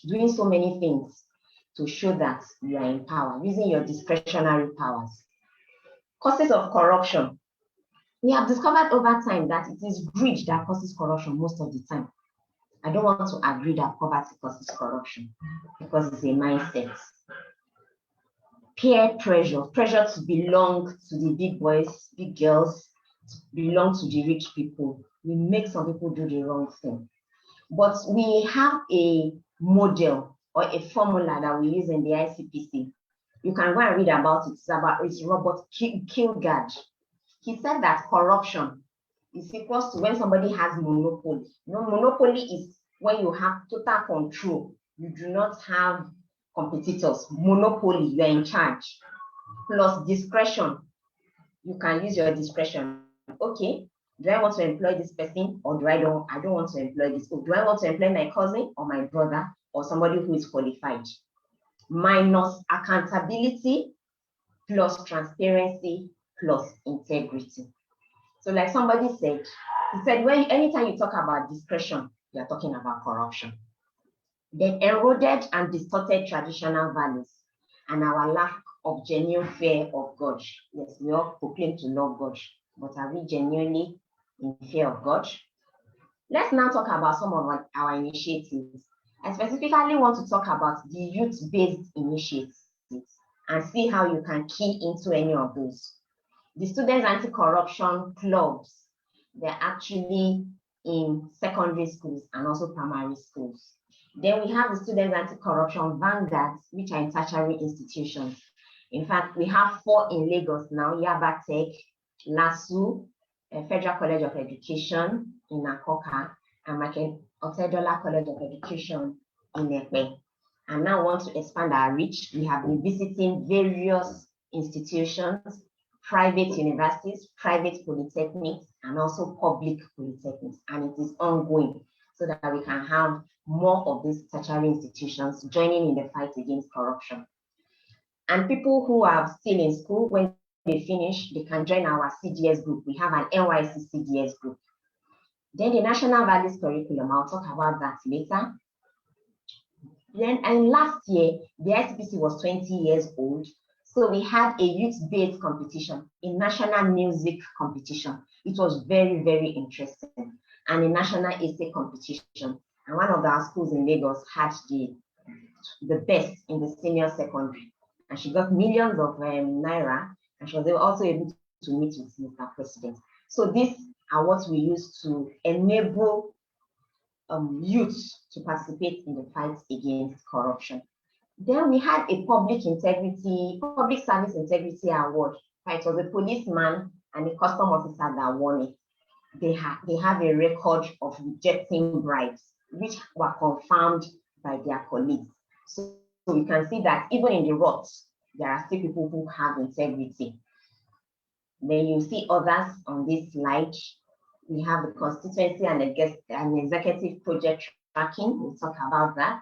doing so many things to show that you are in power, using your discretionary powers. Causes of corruption. We have discovered over time that it is greed that causes corruption most of the time. I don't want to agree that poverty causes corruption because it's a mindset. Peer pressure, pressure to belong to the big boys, big girls, to belong to the rich people. We make some people do the wrong thing. But we have a model or a formula that we use in the ICPC. You can go and read about it. It's Robert Kilgard. He said that corruption is equals to when somebody has monopoly. You know, monopoly is when you have total control. You do not have competitors. Monopoly, you are in charge. Plus discretion. You can use your discretion. Okay, do I want to employ this person or I don't want to employ this? Or do I want to employ my cousin or my brother or somebody who is qualified? Minus accountability plus transparency plus integrity. So like somebody said, he said, anytime you talk about discretion, you're talking about corruption. Then eroded and distorted traditional values and our lack of genuine fear of God. Yes, we all proclaim to love God, but are we genuinely in fear of God? Let's now talk about some of our initiatives. I specifically want to talk about the youth-based initiatives and see how you can key into any of those. The Students Anti-Corruption Clubs, they're actually in secondary schools and also primary schools. Then we have the Students Anti-Corruption Vanguards, which are in tertiary institutions. In fact, we have 4 in Lagos now: Yaba Tech, LASU, Federal College of Education in Akoka, and Otedola College of Education in Ekpe. And now want to expand our reach. We have been visiting various institutions, private universities, private polytechnics, and also public polytechnics. And it is ongoing so that we can have more of these tertiary institutions joining in the fight against corruption. And people who are still in school, when they finish, they can join our CDS group. We have an NYC CDS group. Then the National Values Curriculum, I'll talk about that later. Then, and last year, the ICPC was 20 years old. So we had a youth-based competition, a national music competition. It was very, very interesting. And a national essay competition. And one of our schools in Lagos had the best in the senior secondary. And she got millions of naira. And she was also able to meet with Mr. President. So these are what we use to enable youth to participate in the fight against corruption. Then we had a public service integrity award. It was a policeman and a custom officer that won it. They have a record of rejecting bribes, which were confirmed by their colleagues. So you can see that even in the rots, there are still people who have integrity. Then you see others on this slide. We have the constituency and executive project tracking. We'll talk about that.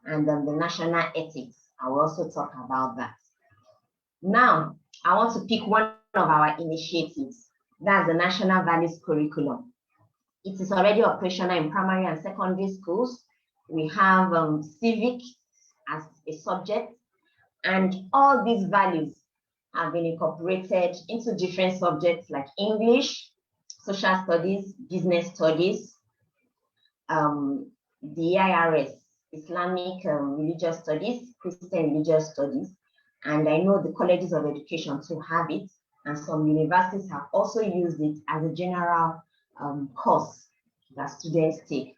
And then the national ethics, I will also talk about that. Now, I want to pick one of our initiatives. That's the National Values Curriculum. It is already operational in primary and secondary schools. We have civics as a subject, and all these values have been incorporated into different subjects like English, social studies, business studies, the IRS, Islamic religious studies, Christian religious studies, and I know the colleges of education too have it, and some universities have also used it as a general course that students take.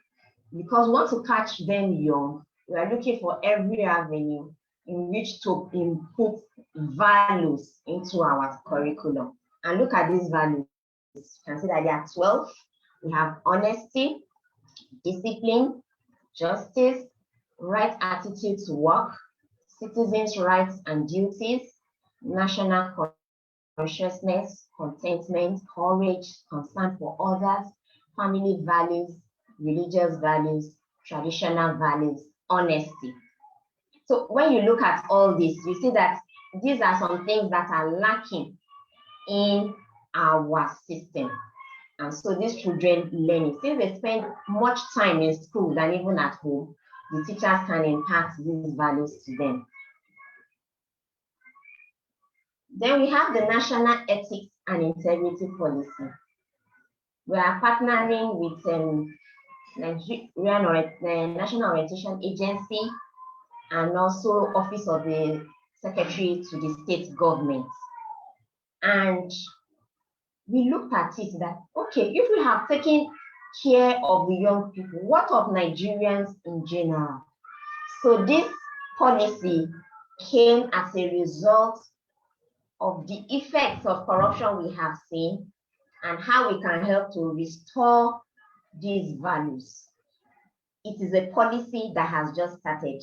Because we want to catch them young, we are looking for every avenue in which to input values into our curriculum. And look at these values. You can see that there are 12. We have honesty, discipline, justice, right attitude to work, citizens' rights and duties, national consciousness, contentment, courage, concern for others, family values, religious values, traditional values, honesty. So when you look at all this, you see that these are some things that are lacking in our system. And so these children learning, since they spend much time in school than even at home, the teachers can impart these values to them. Then we have the National Ethics and Integrity Policy. We are partnering with the National Orientation Agency and also Office of the Secretary to the State Government. And we looked at it that, okay, if we have taken care of the young people, what of Nigerians in general? So this policy came as a result of the effects of corruption we have seen and how we can help to restore these values. It is a policy that has just started,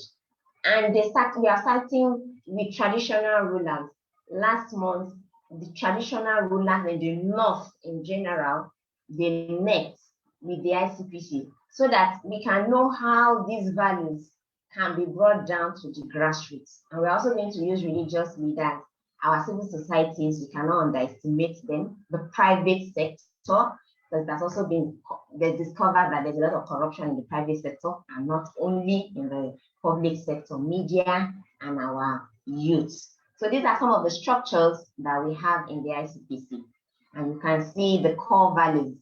and we are starting with traditional rulers. Last month, the traditional rulers in the North in general, they met with the ICPC so that we can know how these values can be brought down to the grassroots. And we're also going to use religious leaders, our civil societies. We cannot underestimate them, the private sector, because that's also been discovered that there's a lot of corruption in the private sector and not only in the public sector, media and our youth. So these are some of the structures that we have in the ICPC. And you can see the core values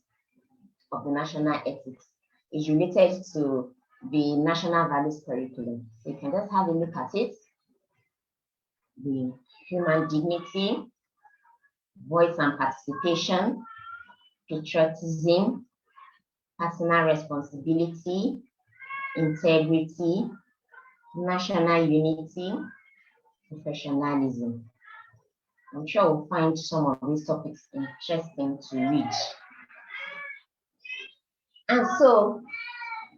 of the national ethics is related to the national values curriculum. So you can just have a look at it. The human dignity, voice and participation, patriotism, personal responsibility, integrity, national unity, professionalism. I'm sure we'll find some of these topics interesting to read. And so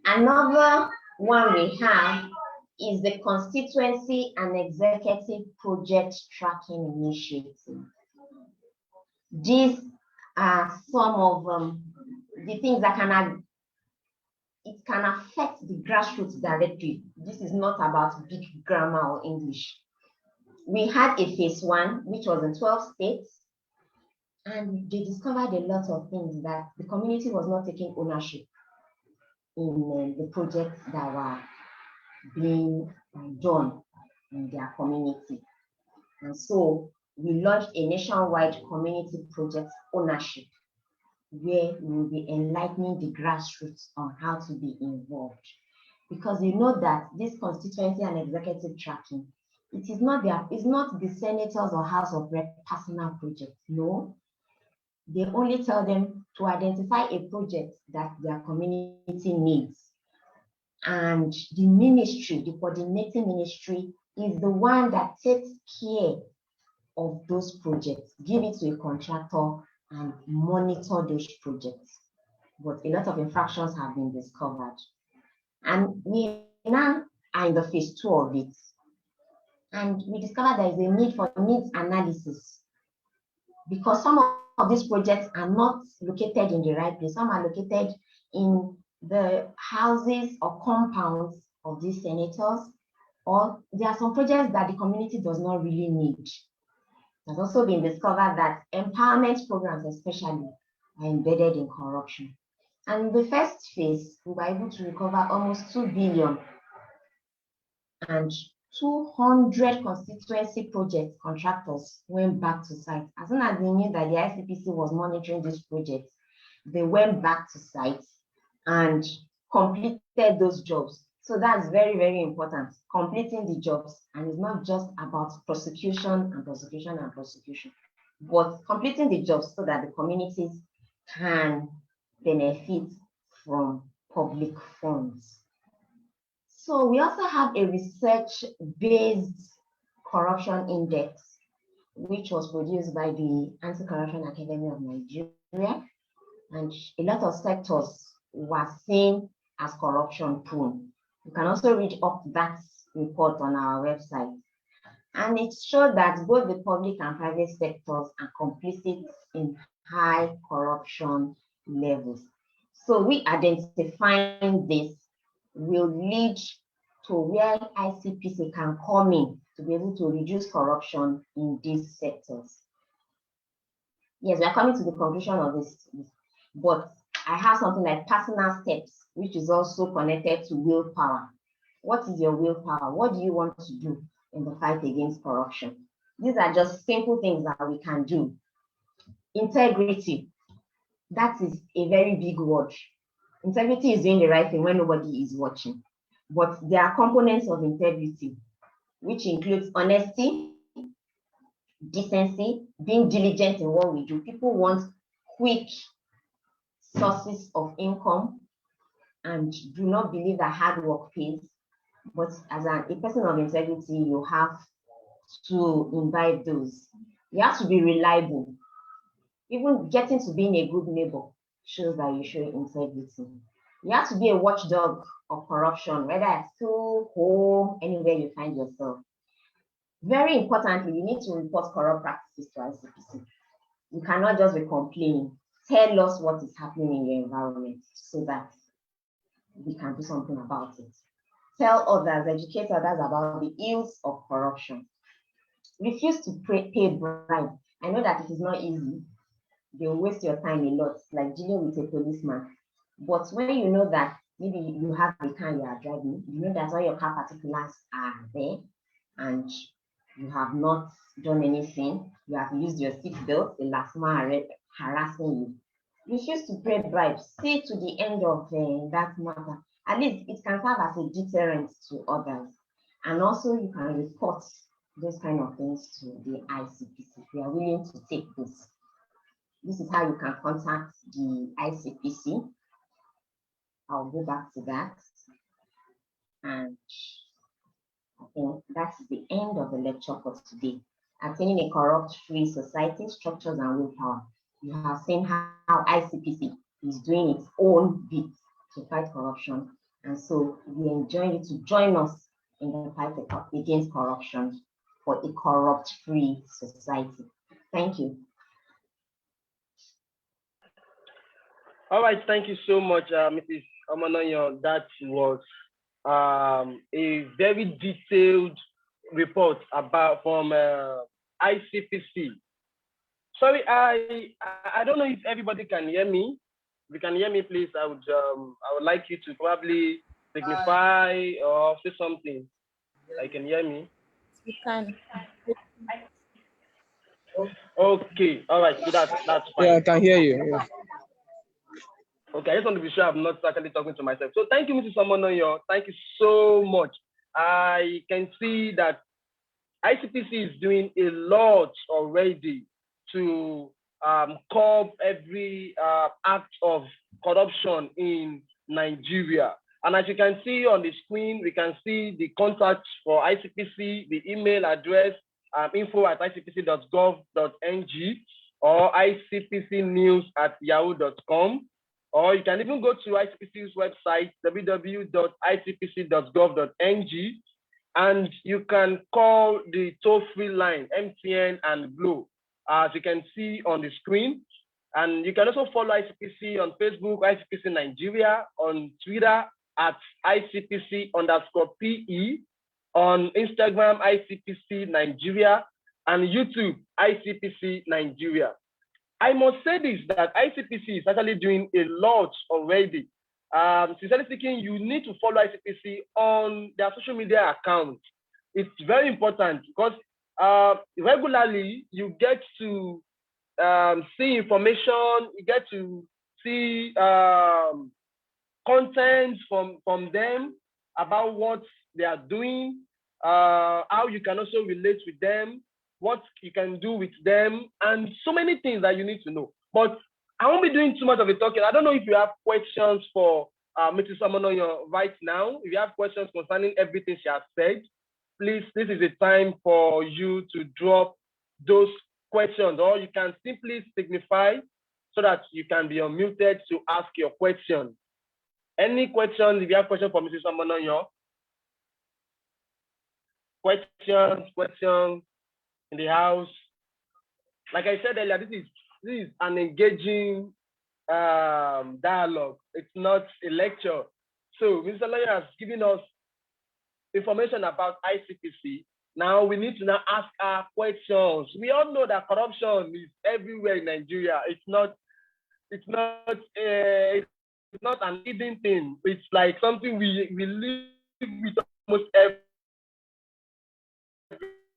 another one we have is the Constituency and Executive Project Tracking Initiative. These are some of the things that can affect the grassroots directly. This is not about big grammar or English. We had a phase 1, which was in 12 states, and they discovered a lot of things that the community was not taking ownership in the projects that were being done in their community. And so we launched a nationwide community project ownership, where we will be enlightening the grassroots on how to be involved. Because you know that this constituency and executive tracking, it's not the senators or House of Rep personal project. No, they only tell them to identify a project that their community needs. And the ministry, the coordinating ministry, is the one that takes care of those projects, give it to a contractor and monitor those projects. But a lot of infractions have been discovered. And we now are in the phase 2 of it. And we discovered there is a need for needs analysis, because some of these projects are not located in the right place. Some are located in the houses or compounds of these senators, or there are some projects that the community does not really need. It's also been discovered that empowerment programs especially are embedded in corruption. And in the first phase, we were able to recover almost 2 billion, and 200 constituency project contractors went back to site. As soon as they knew that the ICPC was monitoring this project, they went back to site and completed those jobs. So that's very, very important, completing the jobs. And it's not just about prosecution and prosecution and prosecution, but completing the jobs so that the communities can benefit from public funds. So we also have a research-based corruption index, which was produced by the Anti-Corruption Academy of Nigeria. And a lot of sectors were seen as corruption prone. You can also read up that report on our website. And it showed that both the public and private sectors are complicit in high corruption levels. So we identifying this will lead to where ICPC can come in to be able to reduce corruption in these sectors. Yes, we are coming to the conclusion of this, but I have something like personal steps, which is also connected to willpower. What is your willpower? What do you want to do in the fight against corruption? These are just simple things that we can do. Integrity, that is a very big word. Integrity is doing the right thing when nobody is watching. But there are components of integrity, which includes honesty, decency, being diligent in what we do. People want quick sources of income and do not believe that hard work pays. But as a person of integrity, you have to imbibe those. You have to be reliable. Even getting to being a good neighbor shows that you show integrity. You have to be a watchdog of corruption, whether at school, home, anywhere you find yourself. Very importantly, you need to report corrupt practices to ICPC. You cannot just be complaining. Tell us what is happening in your environment so that we can do something about it. Tell others, educate others about the ills of corruption. Refuse to pay bribe. I know that it is not easy. They'll waste your time a lot, like dealing with a policeman. But when you know that maybe you have a car you are driving, you know that all your car particulars are there, and you have not done anything, you have used your seatbelt, the last man harassing you. Refuse to pay bribes. See to the end of that matter. At least it can serve as a deterrent to others. And also you can report those kind of things to the ICPC if you are willing to take this. This is how you can contact the ICPC. I'll go back to that. And I think that's the end of the lecture for today. Attaining a corrupt-free society, structures and willpower. You have seen how ICPC is doing its own bit to fight corruption. And so we enjoy you to join us in the fight against corruption for a corrupt-free society. Thank you. All right, thank you so much, Mrs. Omanoyo. That was a very detailed report from ICPC. Sorry, I don't know if everybody can hear me. If you can hear me, please, I would like you to probably signify or say something. I can hear me. You can. Okay, all right, so that's fine. Yeah, I can hear you. Yeah. Okay, I just want to be sure I'm not actually talking to myself. So thank you, Mrs. Omanoyo. Thank you so much. I can see that ICPC is doing a lot already to curb every act of corruption in Nigeria. And as you can see on the screen, we can see the contacts for ICPC, the email address, info@icpc.gov.ng or icpcnews@yahoo.com. Or you can even go to ICPC's website, www.icpc.gov.ng, and you can call the toll-free line, MTN and Glo, as you can see on the screen. And you can also follow ICPC on Facebook, ICPC Nigeria, on Twitter at ICPC_PE, on Instagram, ICPC Nigeria, and YouTube, ICPC Nigeria. I must say this, that ICPC is actually doing a lot already. Sincerely speaking, you need to follow ICPC on their social media accounts. It's very important because regularly you get to see information, you get to see content from them about what they are doing, how you can also relate with them, what you can do with them, and so many things that you need to know. But I won't be doing too much of the talking. I don't know if you have questions for Mrs. Omanoyo right now. If you have questions concerning everything she has said, please, this is the time for you to drop those questions, or you can simply signify so that you can be unmuted to ask your question. Any questions? If you have questions for Mrs. Omanoyo? Questions in the house? Like I said earlier, this is an engaging dialogue. It's not a lecture. So Mr. Lawyer has given us information about ICPC. Now we need to now ask our questions. We all know that corruption is everywhere in Nigeria. It's not an hidden thing. It's like something we live with almost every,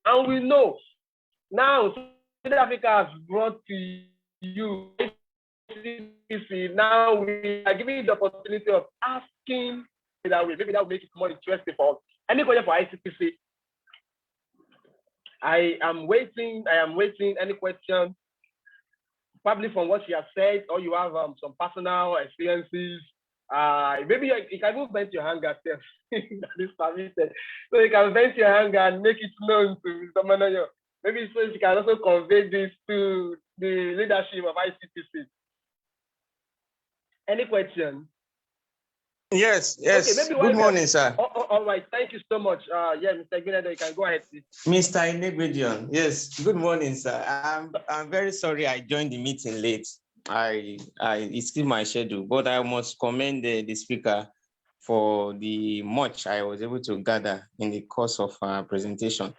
and we know now South Africa has brought to you ICPC. Now we are giving you the opportunity of asking that way. Maybe that will make it more interesting for us. Any question for ICPC? I am waiting. Any question? Probably from what she has said, or you have some personal experiences. Maybe you can even vent your anger, that is permitted. So you can vent your anger and make it known to someone on your. Maybe so you can also convey this to the leadership of ICPC. Any question? Yes. Okay, maybe Good morning, sir. All right, thank you so much. Yeah, Mr. Guinedo, you can go ahead, please. Mr. Inegwedion, yes. Good morning, sir. I'm very sorry I joined the meeting late. It's still my schedule, but I must commend the speaker for the much I was able to gather in the course of our presentation.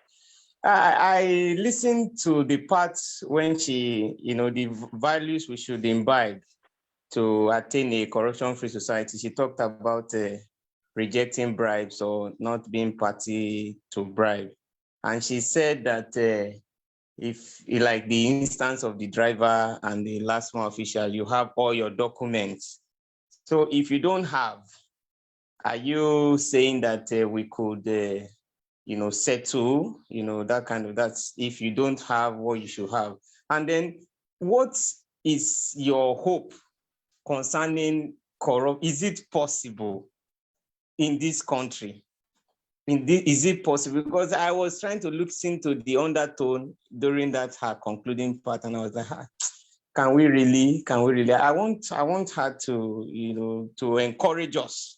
I listened to the parts when she, the values we should imbibe to attain a corruption-free society. She talked about rejecting bribes or not being party to bribe. And she said that if, like the instance of the driver and the last one official, you have all your documents. So if you don't have, are you saying that we could, settle, that's if you don't have what you should have? And then what is your hope concerning corrupt? Is it possible in this country? Is it possible? Because I was trying to look into the undertone during that her concluding part, and I was like, can we really? I want her to, to encourage us.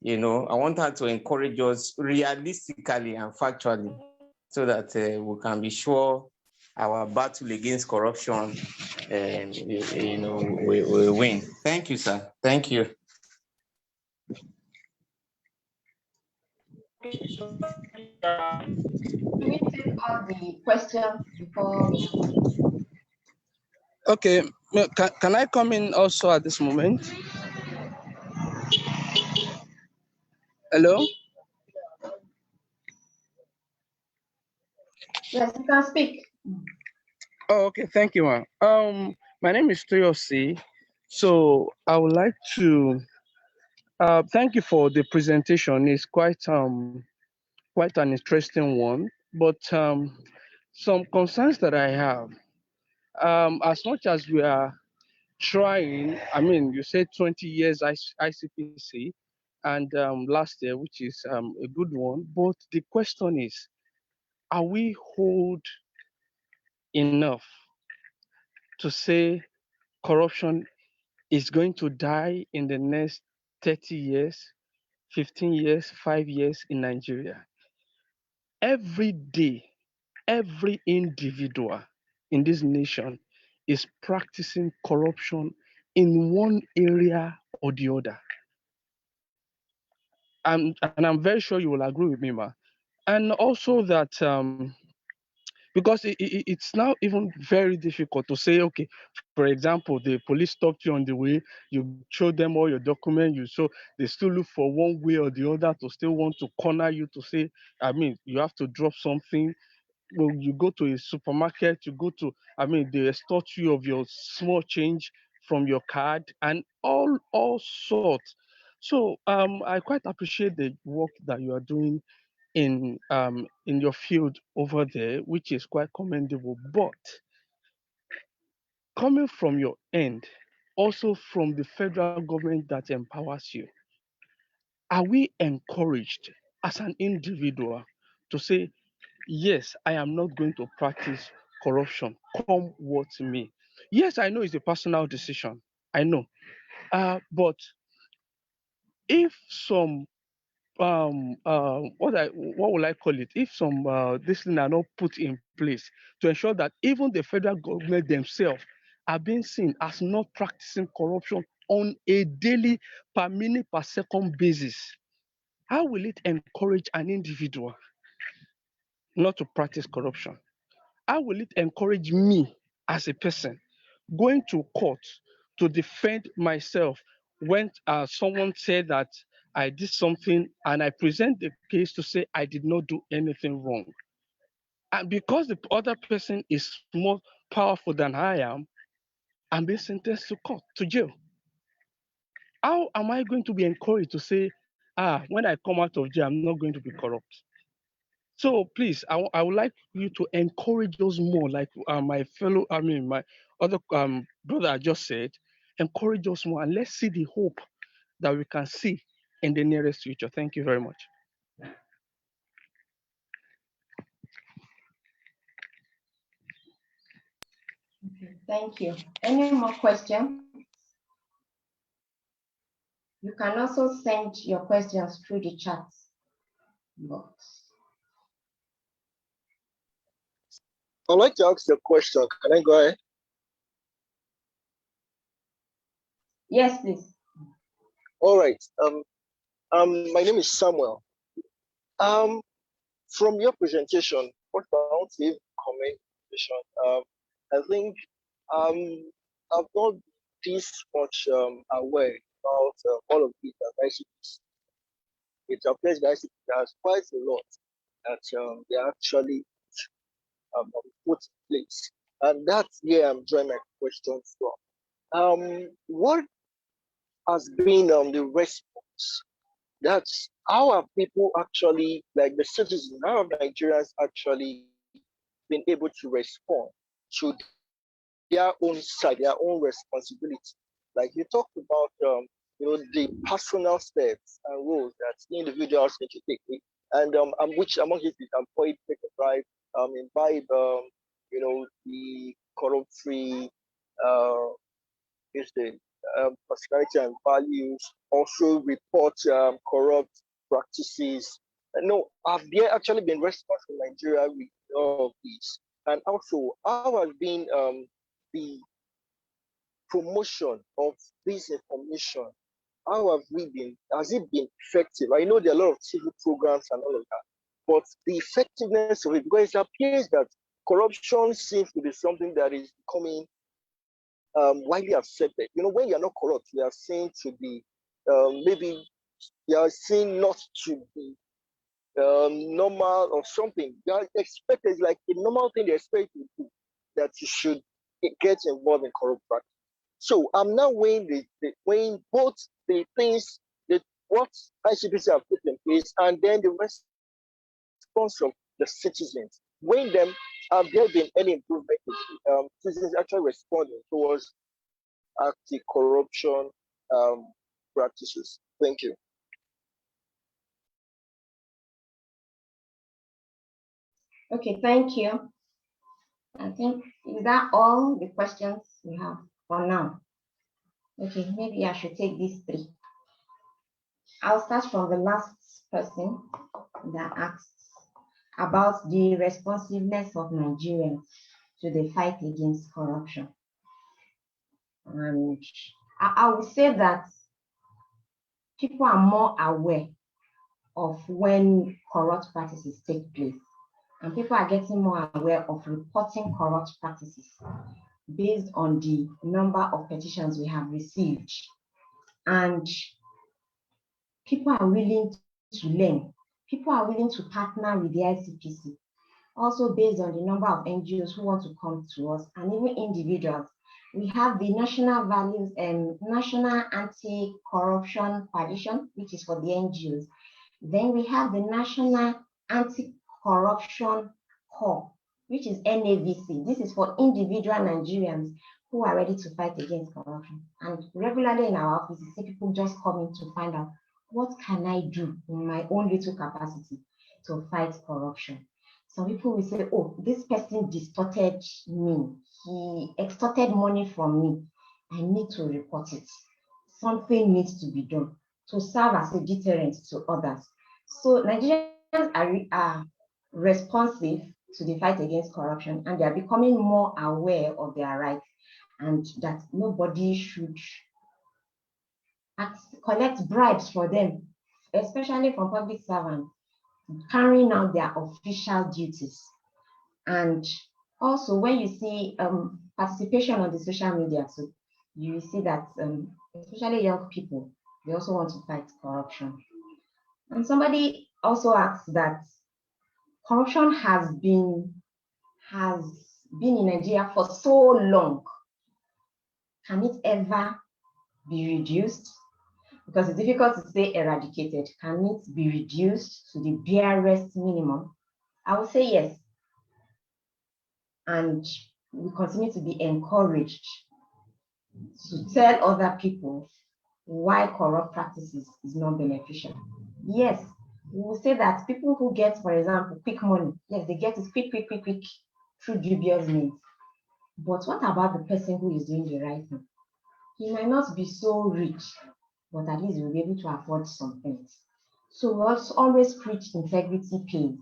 I want her to encourage us realistically and factually, so that we can be sure our battle against corruption, we win. Thank you, sir. Thank you. Do we take all the questions before? Okay, can I come in also at this moment? Hello? Yes, you can speak. Oh, okay, thank you, ma'am. My name is Toyosi. So I would like to thank you for the presentation. It's quite an interesting one. But some concerns that I have, as much as we are trying, I mean, you said 20 years ICPC, and last year, which is a good one. But the question is, are we old enough to say corruption is going to die in the next 30 years, 15 years, 5 years in Nigeria? Every day, every individual in this nation is practicing corruption in one area or the other. And I'm very sure you will agree with me, ma. And also that because it's now even very difficult to say, okay, for example, the police stopped you on the way, you showed them all your documents, they still look for one way or the other to still want to corner you to say, I mean, you have to drop something. Well, you go to a supermarket, they extort you of your small change from your card and all sorts. So I quite appreciate the work that you are doing in your field over there, which is quite commendable. But coming from your end, also from the federal government that empowers you, are we encouraged as an individual to say, yes, I am not going to practice corruption, come what may? Yes, I know it's a personal decision. I know. But if some what will I call it? If some this thing are not put in place to ensure that even the federal government themselves are being seen as not practicing corruption on a daily, per minute, per second basis, how will it encourage an individual not to practice corruption? How will it encourage me as a person going to court to defend myself when someone said that I did something and I present the case to say I did not do anything wrong. And because the other person is more powerful than I am, I'm being sentenced to court, to jail. How am I going to be encouraged to say, when I come out of jail, I'm not going to be corrupt? So please, I would like you to encourage us more, like my other brother just said, encourage us more, and let's see the hope that we can see in the nearest future. Thank you very much. Okay, thank you. Any more questions? You can also send your questions through the chat box. I'd like to ask you a question. Can I go ahead? Yes, please. All right. My name is Samuel. From your presentation, what I want to give comment, I think I've not this much aware about all of it at ICPC. It appears that ICPC has quite a lot that they actually put in place, and that's where I'm drawing my questions from. What has been the response? That's how have people actually, like the citizens, how have Nigerians actually been able to respond to their own side, their own responsibility? Like you talked about, the personal steps and roles that individuals need to take, and which among it is avoid take a bribe, imbibe, the corrupt-free, is the personality and values, also report corrupt practices. No, have there actually been response from Nigeria with all of this? And also, how has been the promotion of this information? How have we been? Has it been effective? I know there are a lot of TV programs and all of that, but the effectiveness of it, because it appears that corruption seems to be something that is becoming widely accepted. When you're not corrupt, you are seen to be maybe you are seen not to be normal or something. You are expected, like a normal thing they expect you to do, that you should get involved in corrupt practice. So I'm now weighing both the things that what ICPC have put in place and then the response of the citizens. Weighing them, have there been any improvement in citizens actually responding towards anti-corruption practices? Thank you. Okay, thank you. I think, is that all the questions we have for now? Okay, maybe I should take these three. I'll start from the last person that asked about the responsiveness of Nigerians to the fight against corruption. And I would say that people are more aware of when corrupt practices take place. And people are getting more aware of reporting corrupt practices based on the number of petitions we have received. And people are willing to learn. People are willing to partner with the ICPC, also based on the number of NGOs who want to come to us, and even individuals. We have the National Values and National Anti-Corruption Coalition, which is for the NGOs. Then we have the National Anti-Corruption Corps, which is NAVC. This is for individual Nigerians who are ready to fight against corruption. And regularly in our office, you see people just coming to find out, what can I do in my own little capacity to fight corruption? Some people will say, oh, this person distorted me. He extorted money from me. I need to report it. Something needs to be done to serve as a deterrent to others. So Nigerians are responsive to the fight against corruption, and they are becoming more aware of their rights and that nobody should collect bribes for them, especially from public servants carrying out their official duties. And also when you see participation on the social media, so you see that especially young people They also want to fight corruption. And somebody also asked that corruption has been in Nigeria for so long. Can it ever be reduced? Because it's difficult to say eradicated. Can it be reduced to the barest minimum? I would say yes. And we continue to be encouraged to tell other people why corrupt practices is not beneficial. Yes, we will say that people who get, for example, quick money, yes, they get it quick through dubious means. But what about the person who is doing the right thing? He might not be so rich, but at least he will be able to afford some things. So we also always preach integrity pays.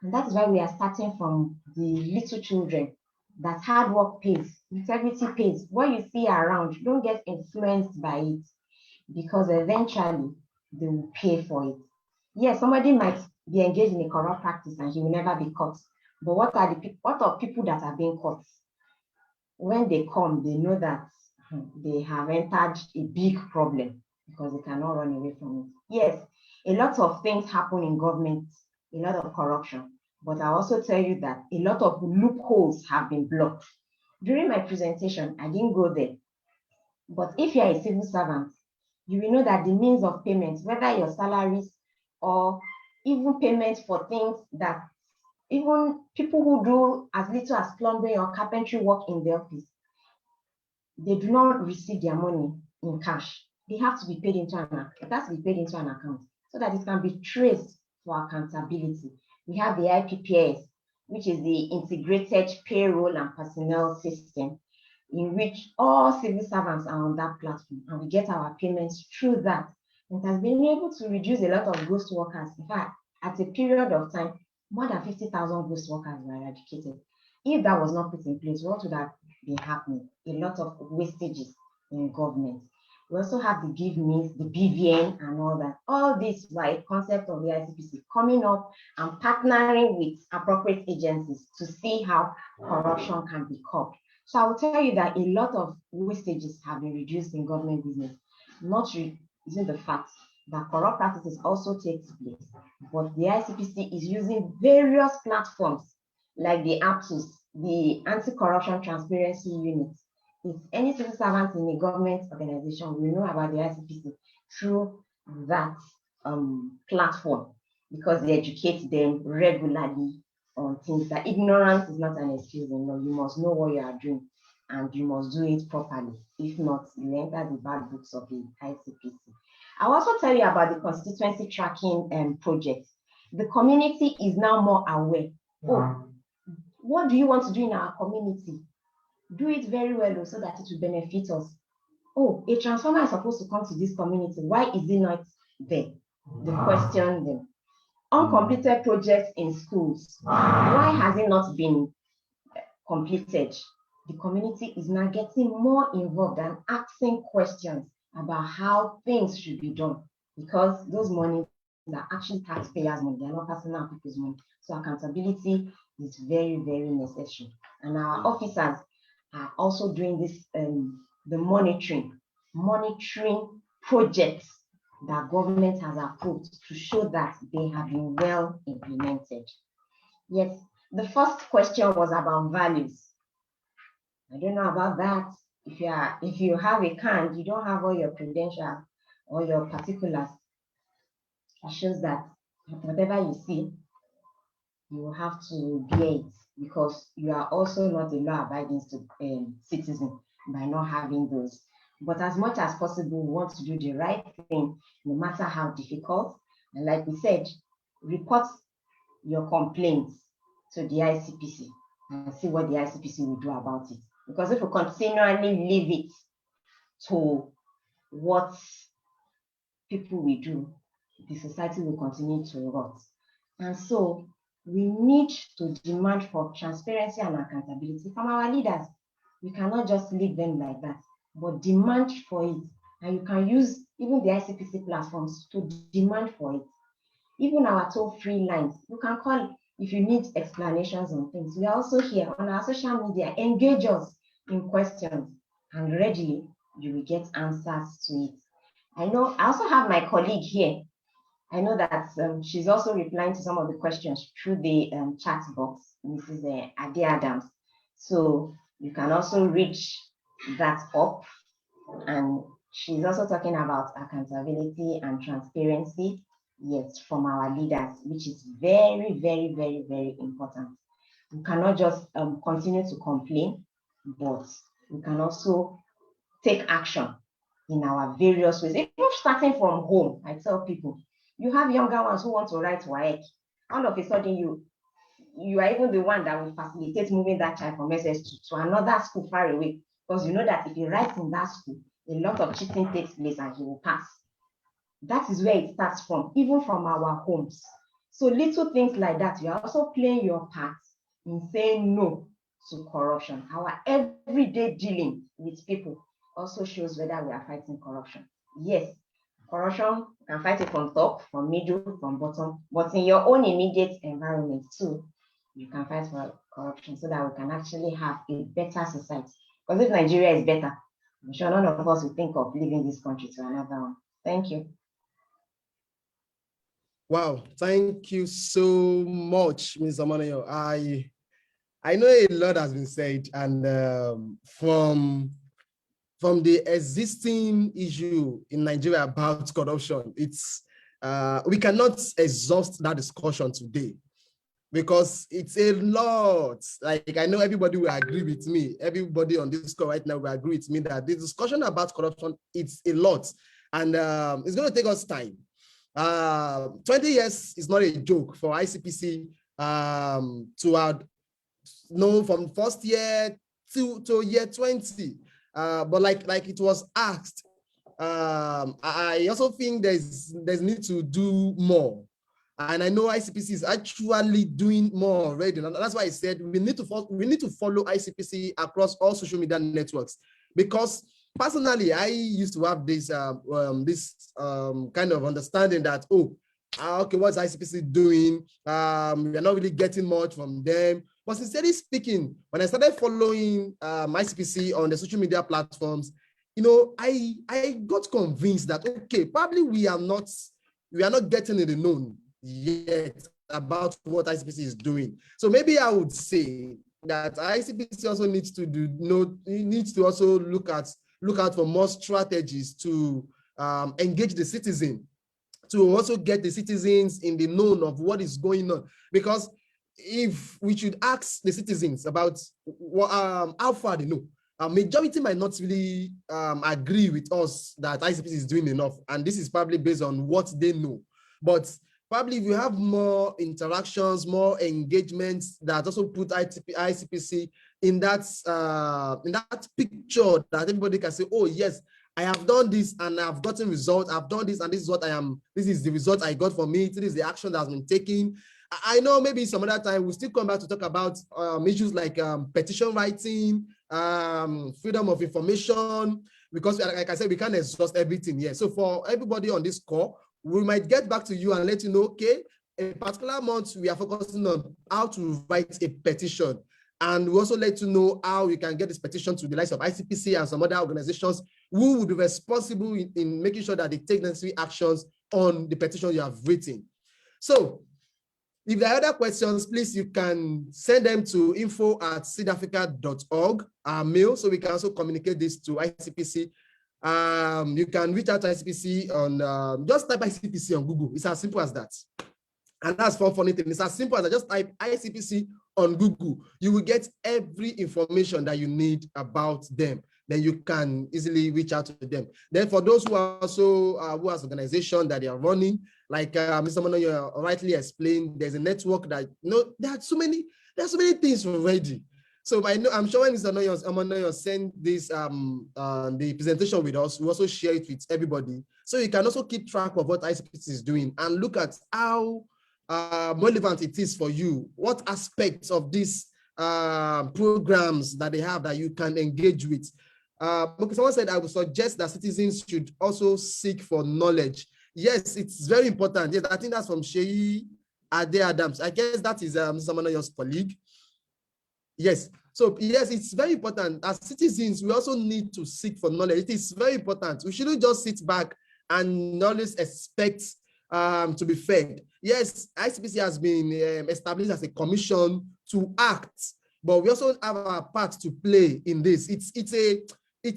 And that is why we are starting from the little children, that hard work pays, integrity pays. What you see around, don't get influenced by it, because eventually they will pay for it. Yes, somebody might be engaged in a corrupt practice and he will never be caught. But what are people that are being caught? When they come, they know that they have entered a big problem because they cannot run away from it. Yes, a lot of things happen in government, a lot of corruption, but I also tell you that a lot of loopholes have been blocked. During my presentation, I didn't go there, but if you are a civil servant, you will know that the means of payment, whether your salaries or even payment for things that even people who do as little as plumbing or carpentry work in the office, they do not receive their money in cash. They have to be paid into an account. It has to be paid into an account so that it can be traced for accountability. We have the IPPS, which is the Integrated Payroll and Personnel System, in which all civil servants are on that platform, and we get our payments through that. It has been able to reduce a lot of ghost workers. In fact, at a period of time, more than 50,000 ghost workers were eradicated. If that was not put in place, what would have been happening? A lot of wastages in government. We also have the Give Me, the BVN, and all that. All this were a concept of the ICPC coming up and partnering with appropriate agencies to see how corruption can be curbed. So I will tell you that a lot of wastages have been reduced in government business, not using the fact that corrupt practices also takes place. But the ICPC is using various platforms like the APSUS, the Anti-Corruption Transparency Unit. If any civil servant in a government organization will know about the ICPC through that platform, because they educate them regularly on things. That ignorance is not an excuse. You must know what you are doing and you must do it properly. If not, you enter the bad books of the ICPC. I'll also tell you about the constituency tracking project. The community is now more aware. Oh, what do you want to do in our community? Do it very well so that it will benefit us. Oh, a transformer is supposed to come to this community. Why is it not there? They question them. Uncompleted projects in schools. Why has it not been completed? The community is now getting more involved and asking questions about how things should be done, because those monies are actually taxpayers' money. They are not personal people's money. So accountability is very, very necessary. And our officers are also doing this, the monitoring projects that government has approved to show that they have been well implemented. Yes, the first question was about values. I don't know about that. If you have a card, you don't have all your credentials or your particulars. It shows that whatever you see, you will have to bear it, because you are also not a law-abiding citizen by not having those. But as much as possible, we want to do the right thing, no matter how difficult. And like we said, report your complaints to the ICPC and see what the ICPC will do about it. Because if we continually leave it to what people will do, the society will continue to rot. And so we need to demand for transparency and accountability from our leaders. We cannot just leave them like that, but demand for it. And you can use even the ICPC platforms to demand for it. Even our toll-free lines, you can call if you need explanations on things. We are also here on our social media. Engage us in questions, and readily you will get answers to it. I know I also have my colleague here. I know that she's also replying to some of the questions through the chat box, Mrs. Ade Adams. So you can also reach that up. And she's also talking about accountability and transparency, yes, from our leaders, which is very, very, very, very important. We cannot just continue to complain, but we can also take action in our various ways. Even starting from home, I tell people, you have younger ones who want to write WAEC. All of a sudden, you are even the one that will facilitate moving that child from SS2 to another school far away, because you know that if he writes in that school, a lot of cheating takes place and he will pass. That is where it starts from, even from our homes. So little things like that, you are also playing your part in saying no to corruption. Our everyday dealing with people also shows whether we are fighting corruption. Yes, corruption, you can fight it from top, from middle, from bottom, but in your own immediate environment too, you can fight for corruption so that we can actually have a better society. Because if Nigeria is better, I'm sure none of us will think of leaving this country to another one. Thank you. Wow, thank you so much, Ms. Amanayo. I know a lot has been said, and from the existing issue in Nigeria about corruption, it's we cannot exhaust that discussion today because it's a lot. Like, I know everybody will agree with me. Everybody on this call right now will agree with me that the discussion about corruption, it's a lot, and it's going to take us time. 20 years is not a joke for ICPC to know from first year to year 20. But like it was asked, I also think there's need to do more. And I know ICPC is actually doing more already. And that's why I said we need to follow ICPC across all social media networks, because personally, I used to have this kind of understanding that, okay, what's ICPC doing? We are not really getting much from them. But sincerely speaking, when I started following ICPC on the social media platforms, I got convinced that, okay, probably we are not getting in the known yet about what ICPC is doing. So maybe I would say that ICPC also needs to also look out for more strategies to engage the citizen, to also get the citizens in the known of what is going on. Because if we should ask the citizens about how far they know, a majority might not really agree with us that ICPC is doing enough. And this is probably based on what they know. But probably if you have more interactions, more engagements that also put ICPC in that picture that everybody can say, oh yes, I have done this and I've gotten results. I've done this and this is what I am. This is the result I got from it. This is the action that has been taken. I know maybe some other time we'll still come back to talk about issues like petition writing, freedom of information, because like I said, we can't exhaust everything here. So for everybody on this call, we might get back to you and let you know, okay, a particular month we are focusing on how to write a petition. And we also let you know how you can get this petition to the likes of ICPC and some other organizations who will be responsible in making sure that they take necessary actions on the petition you have written. So if there are other questions, please, you can send them to info@seedafrica.org, our mail, so we can also communicate this to ICPC. You can reach out to ICPC on, just type ICPC on Google. It's as simple as that. And that's one funny thing. It's as simple as I just type ICPC on Google. You will get every information that you need about them. Then you can easily reach out to them. Then for those who are also who has organization that they are running, like Mr. Monoyo rightly explained, there's a network that there are so many things already. So I'm sure when Mr. Monoyo send this the presentation with us, we also share it with everybody. So you can also keep track of what ICPC is doing and look at how relevant it is for you, what aspects of these programs that they have that you can engage with. Because someone said I would suggest that citizens should also seek for knowledge. Yes, it's very important. Yes, I think that's from Sheyi Ade Adams. I guess that is Mr. Manoyo's colleague. Yes, so yes, it's very important. As citizens, we also need to seek for knowledge. It is very important. We shouldn't just sit back and always expect to be fed. Yes, ICPC has been established as a commission to act, but we also have our part to play in this. It's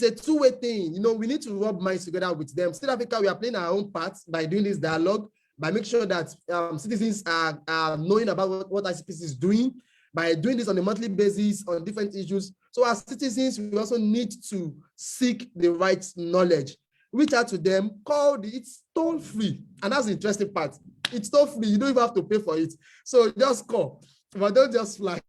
a two-way thing. You know, we need to rub minds together with them. South Africa, we are playing our own part by doing this dialogue, by making sure that citizens are knowing about what ICPC is doing, by doing this on a monthly basis on different issues. So as citizens, we also need to seek the right knowledge. Reach out to them, it's toll free. And that's the interesting part. It's toll free. You don't even have to pay for it. So just call, but don't just flash.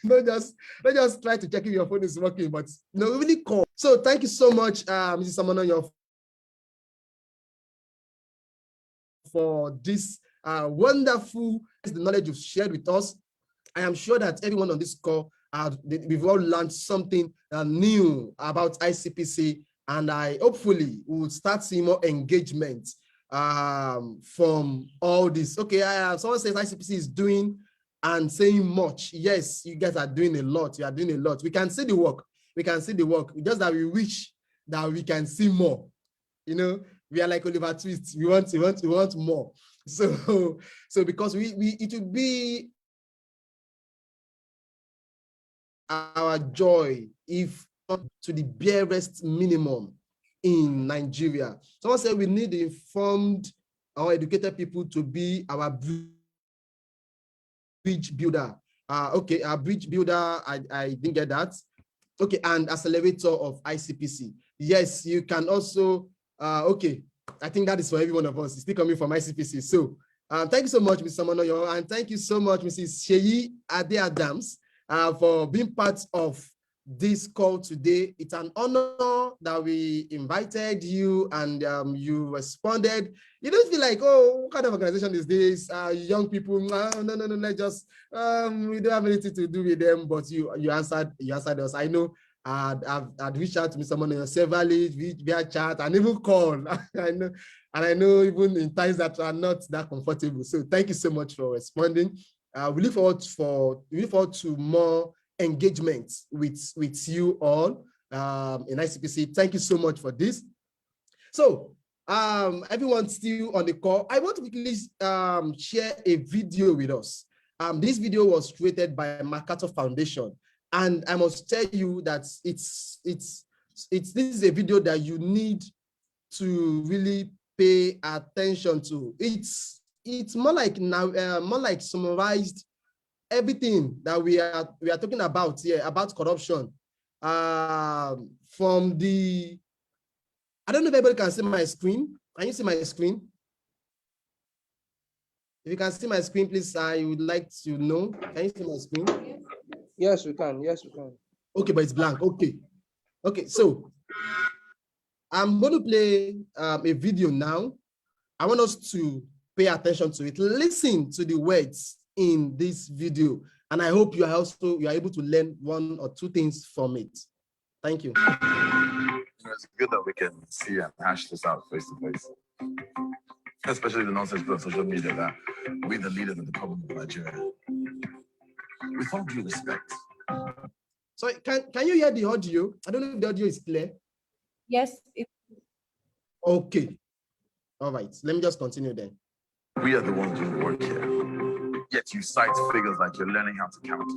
Don't just try to check if your phone is working, but really call. So thank you so much, Mrs. Samonoyo, for this wonderful the knowledge you've shared with us. I am sure that everyone on this call, we've all learned something new about ICPC, and I hopefully will start seeing more engagement from all this. Okay, someone says ICPC is doing and saying much. Yes, you guys are doing a lot. You are doing a lot. We can see the work. We can see the work. Just that we wish that we can see more. You know, we are like Oliver Twist. We want more. So because it would be our joy if not to the barest minimum in Nigeria. Someone said we need informed or educated people to be our bridge builder. Okay, our bridge builder, I didn't get that. Okay, and accelerator of ICPC. Yes, you can also, okay, I think that is for every one of us. It's still coming from ICPC. So thank you so much, Mr. Monoyo, and thank you so much, Mrs. Sheyi Ade Adams, for being part of this call today. It's an honor that we invited you and you responded. You don't feel like, oh, what kind of organization is this? Young people, no, let's just, we don't have anything to do with them, but you answered us. I know I'd reached out to Mr. Monoyo severally via chat and even call. I know even in times that are not that comfortable. So thank you so much for responding. We look forward to more engagement with you all in ICPC. Thank you so much for this. So everyone still on the call, I want to quickly share a video with us. This video was created by MacArthur Foundation, and I must tell you that this is a video that you need to really pay attention to. It's more like summarized everything that we are talking about here about corruption. From the, I don't know if everybody can see my screen. Can you see my screen? If you can see my screen, please, I would like to know. Can you see my screen? Yes, we can. Yes, we can. Okay, but it's blank. Okay, so I'm going to play a video now. I want us to pay attention to it. Listen to the words in this video, and I hope you are able to learn one or two things from it. Thank you. It's good that we can see and hash this out face to face, especially the nonsense put on social media that we the leaders of the problem of Nigeria. With all due respect. So can you hear the audio? I don't know if the audio is clear. Yes. Okay. All right. Let me just continue then. We are the ones doing the work here. Yet you cite figures like you're learning how to count,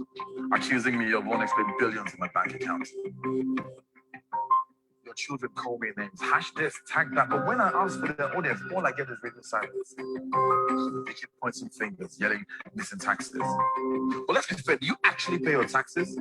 accusing me of unexplained billions in my bank account. Your children call me names, hash this, tag that, but when I ask for their audience, all I get is radio silence. They keep pointing fingers, yelling, missing taxes. Well, let's be fair, do you actually pay your taxes?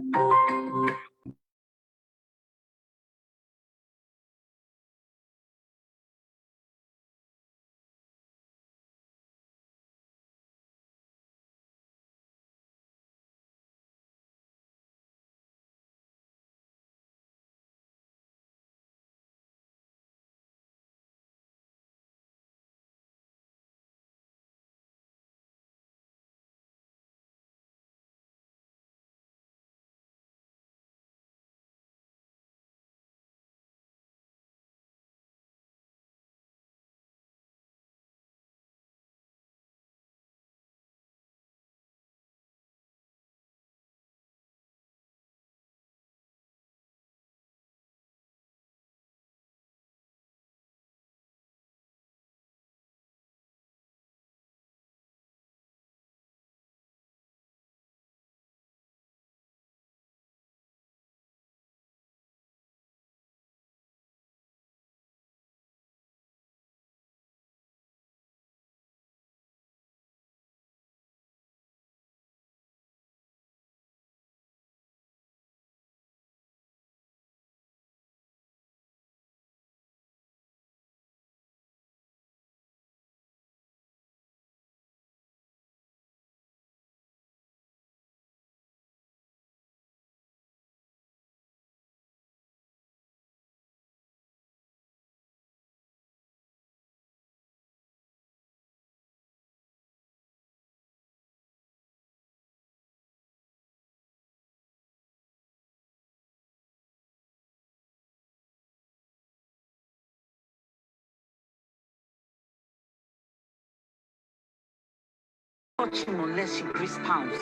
touch him unless she greased pounds.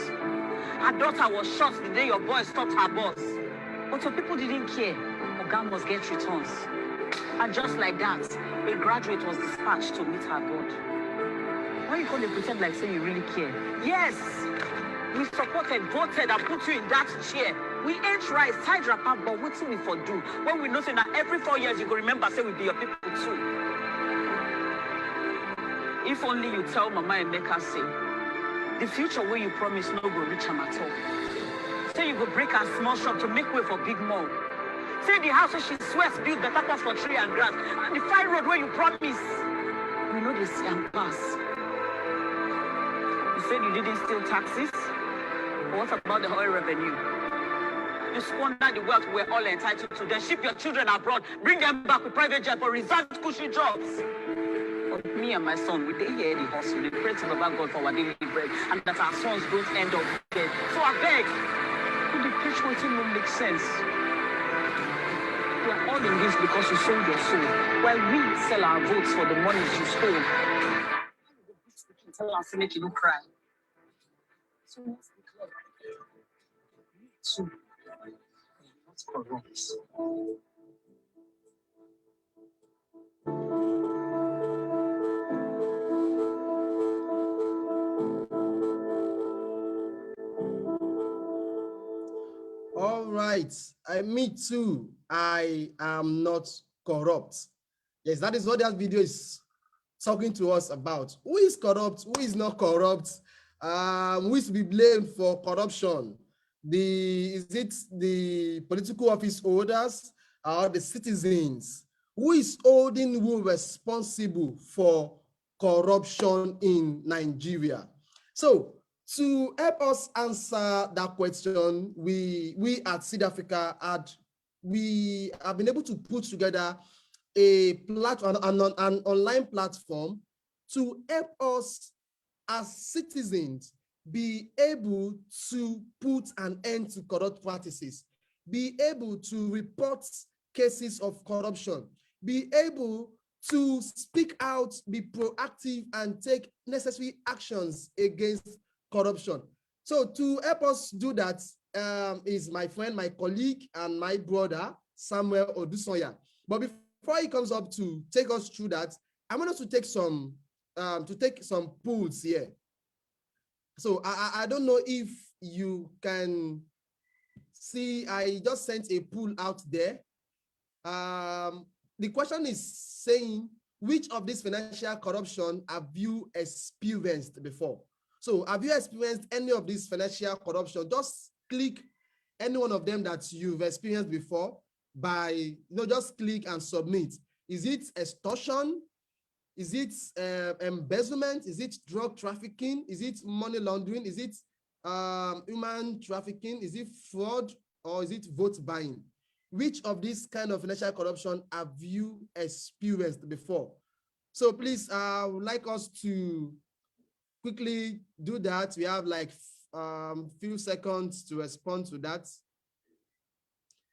Her daughter was shot the day your boy stopped her bus. But some people didn't care. Oga must get returns. And just like that, a graduate was dispatched to meet her God. Why you gonna pretend like say you really care? Yes! We supported, voted, and put you in that chair. We ate rice, tied wrapper, but what we for do? When we know say that every 4 years you go remember say we be your people too. If only you tell Mama Emeka say, the future where you promise no go reach am at all. Say you go break a small shop to make way for big mall. Say the house where she swears build better pass for tree and grass. And the fine road where you promise, we know they see and pass. You said you didn't steal taxes? But what about the oil revenue? You squander the wealth we're all entitled to, then ship your children abroad, bring them back with private jet for reserved cushy jobs. But me and my son, we did hear the hustle, we pray to Baba God for our daily bread, and that our sons don't end up dead. So I beg, could the preach what it don't make sense? We are all in this because you sold your soul, while we sell our votes for the monies you stole. Tell us to make you don't cry. So let's be clear. So, not corrupt. All right, me too. I am not corrupt. Yes, that is what that video is talking to us about. Who is corrupt? Who is not corrupt? Who is to be blamed for corruption? Is it the political office holders or the citizens? Who is holding who responsible for corruption in Nigeria? So to help us answer that question, we at Seed Africa have been able to put together a platform, an online platform to help us as citizens be able to put an end to corrupt practices, be able to report cases of corruption, be able to speak out, be proactive, and take necessary actions against corruption. So to help us do that is my friend, my colleague, and my brother, Samuel Odusoya. But before he comes up to take us through that, I want us to take some polls here. So I don't know if you can see, I just sent a poll out there. The question is saying, which of this financial corruption have you experienced before? So have you experienced any of this financial corruption? Just click any one of them that you've experienced before by, just click and submit. Is it extortion? Is it embezzlement? Is it drug trafficking? Is it money laundering? Is it human trafficking? Is it fraud? Or is it vote buying? Which of these kind of financial corruption have you experienced before? So please, I would like us to quickly do that. We have like few seconds to respond to that.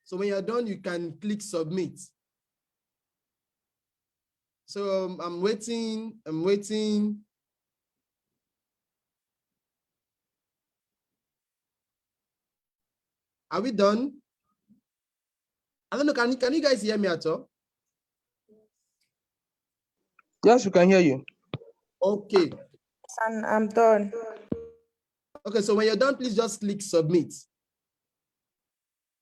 So when you're done, you can click submit. So I'm waiting. Are we done? I don't know, can you guys hear me at all? Yes, we can hear you. Okay. And I'm done. Okay, so when you're done, please just click submit.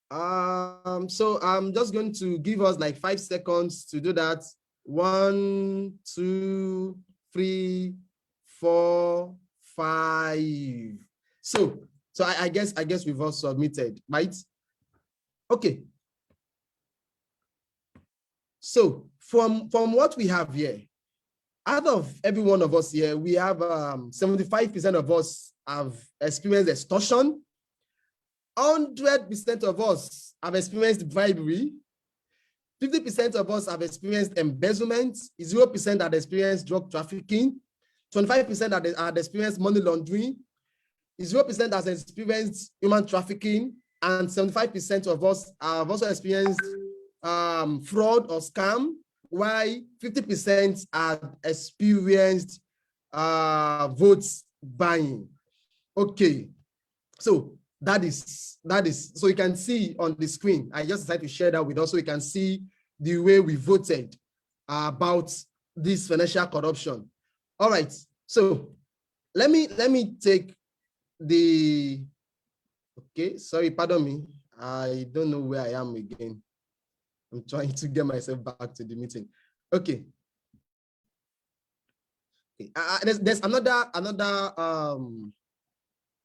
So I'm just going to give us like 5 seconds to do that. 1, 2, 3, 4, 5. So I guess we've all submitted, right? Okay. So from what we have here, out of every one of us here, we have 75% of us have experienced extortion. 100% of us have experienced bribery. 50% of us have experienced embezzlement. 0% have experienced drug trafficking. 25% have experienced money laundering. 0% has experienced human trafficking. And 75% of us have also experienced fraud or scam, while 50% have experienced vote buying. Okay, so that is so you can see on the screen. I just decided to share that with us so you can see the way we voted about this financial corruption. All right, so let me take the, okay, sorry, pardon me. I don't know where I am again. I'm trying to get myself back to the meeting. Okay. There's another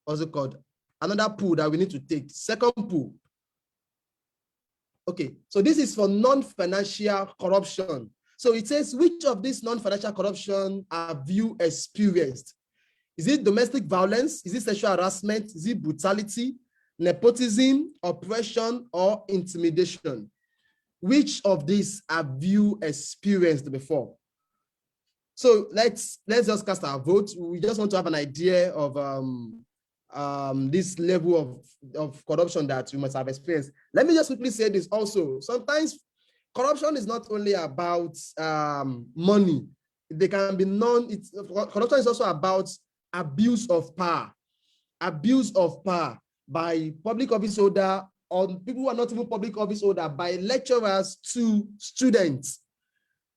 what's it called? Another pool that we need to take. Second pool. Okay, so this is for non-financial corruption. So it says, which of these non-financial corruption have you experienced? Is it domestic violence? Is it sexual harassment? Is it brutality, nepotism, oppression, or intimidation? Which of these have you experienced before? So let's just cast our vote. We just want to have an idea of this level of corruption that you must have experienced. Let me just quickly say this also. Sometimes corruption is not only about money. They can be corruption is also about abuse of power. Abuse of power by public office holder, or people who are not even public office holder, by lecturers to students.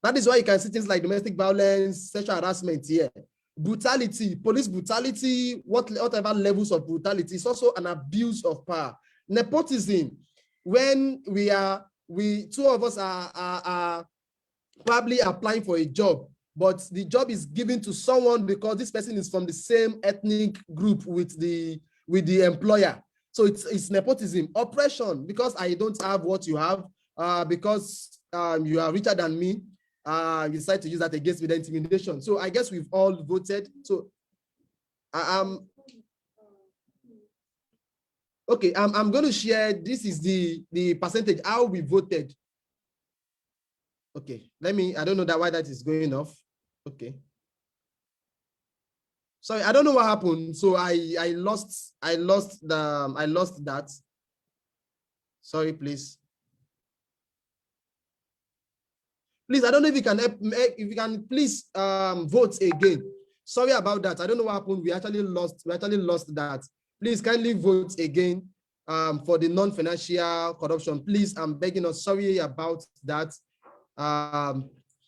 That is why you can see things like domestic violence, sexual harassment here. Brutality, police brutality, whatever levels of brutality, is also an abuse of power. Nepotism, when two of us are probably applying for a job, but the job is given to someone because this person is from the same ethnic group with the employer. So it's nepotism. Oppression, because I don't have what you have, because you are richer than me, you decide to use that against me, the intimidation. So I guess we've all voted. So okay, I'm going to share. This is the percentage how we voted. Okay, I don't know why that is going off. Okay. Sorry, I don't know what happened. So I lost that. Sorry, please. Please, I don't know if you can help, if you can please vote again. Sorry about that. I don't know what happened. We actually lost that. Please kindly vote again for the non-financial corruption. Please, I'm begging us. Sorry about that.